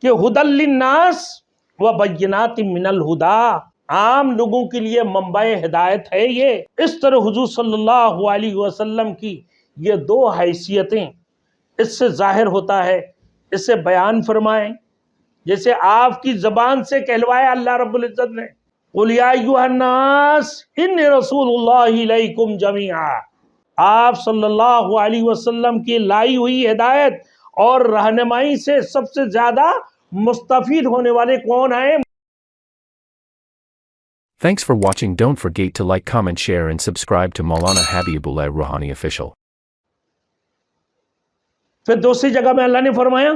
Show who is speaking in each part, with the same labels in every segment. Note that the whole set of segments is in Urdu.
Speaker 1: کہ ہدی للناس و بینات من الہدا، عام لوگوں کے لیے منبع ہدایت ہے یہ۔ اس طرح حضور صلی اللہ علیہ وسلم کی یہ دو حیثیتیں اس سے ظاہر ہوتا ہے، اس سے بیان فرمائیں، جیسے آپ کی زبان سے کہلوایا اللہ رب العزت نے قُلْ يَا أَيُّهَا النَّاسِ إِنِّي رَسُولُ اللَّهِ إِلَيْكُمْ جَمِيعًا، آپ صلی اللہ علیہ وسلم کی لائی ہوئی ہدایت اور رہنمائی سے سب سے زیادہ مستفید ہونے والے کون ہیں؟
Speaker 2: Thanks for watching. Don't forget to like, comment, share and subscribe to Maulana Habibullah Rouhani Official.
Speaker 1: پھر دوسری جگہ میں اللہ نے فرمایا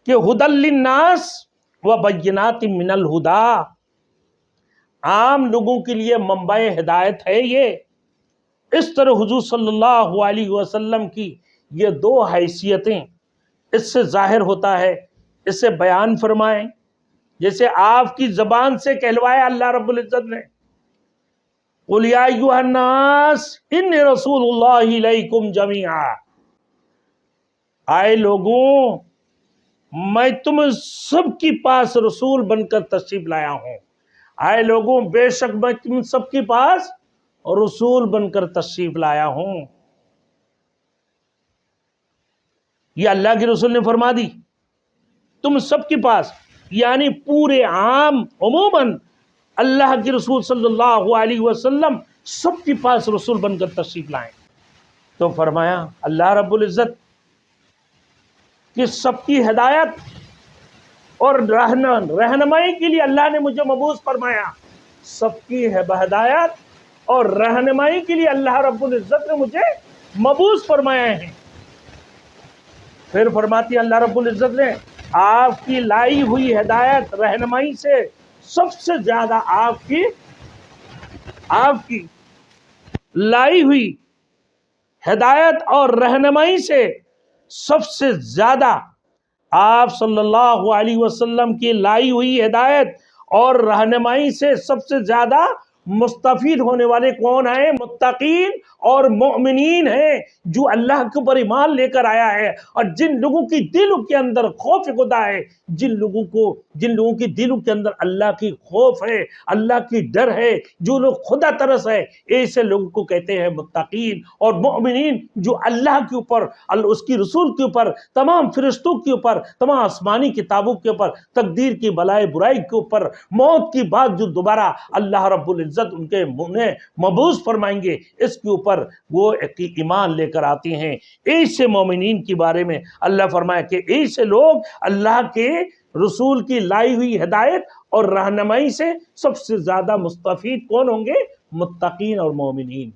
Speaker 1: کہ ہدی للناس و بینات من الہدا، عام لوگوں کے لیے منبع ہدایت ہے یہ۔ اس طرح حضور صلی اللہ علیہ وسلم کی یہ دو حیثیتیں اس سے ظاہر ہوتا ہے، اس سے بیان فرمائیں، جیسے آپ کی زبان سے کہلوایا اللہ رب العزت نے قُلْ يَا أَيُّهَا النَّاسِ إِنِّي رَسُولُ اللَّهِ إِلَيْكُمْ جَمِيعًا، آئے لوگوں میں تم سب کے پاس رسول بن کر تشریف لایا ہوں، آئے لوگوں بے شک میں تم سب کے پاس رسول بن کر تشریف لایا ہوں۔ یہ اللہ کے رسول نے فرما دی تم سب کے پاس، یعنی پورے عام عموماً اللہ کے رسول صلی اللہ علیہ وسلم سب کے پاس رسول بن کر تشریف لائیں۔ تو فرمایا اللہ رب العزت کہ سب کی ہدایت اور رہنمائی کے لیے اللہ نے مجھے مبعوث فرمایا، سب کی ہدایت اور رہنمائی کے لیے اللہ رب العزت نے مجھے مبعوث فرمایا ہے۔ پھر فرماتی اللہ رب العزت نے آپ کی لائی ہوئی ہدایت رہنمائی سے سب سے زیادہ آپ کی لائی ہوئی ہدایت اور رہنمائی سے سب سے زیادہ آپ صلی اللہ علیہ وسلم کی لائی ہوئی ہدایت اور رہنمائی سے سب سے زیادہ مستفید ہونے والے کون ہیں؟ متقین اور مؤمنین ہیں، جو اللہ کے اوپر ایمان لے کر آیا ہے، اور جن لوگوں کی دلوں کے اندر خوف خدا ہے، جن لوگوں کی دلوں کے اندر اللہ کی خوف ہے، اللہ کی ڈر ہے، جو لوگ خدا ترس ہے، ایسے لوگوں کو کہتے ہیں متقین اور مؤمنین، جو اللہ کے اوپر، اس کی رسول کے اوپر، تمام فرشتوں کے اوپر، تمام آسمانی کتابوں کے اوپر، تقدیر کی بلائی برائی کے اوپر، موت کی بعد جو دوبارہ اللہ رب العزت ان کے انہیں مبعوث فرمائیں گے، اس کے اوپر وہ ایمان لے کر آتے ہیں۔ ایسے مومنین کے بارے میں اللہ فرمایا کہ ایسے لوگ اللہ کے رسول کی لائی ہوئی ہدایت اور رہنمائی سے سب سے زیادہ مستفید کون ہوں گے؟ متقین اور مومنین۔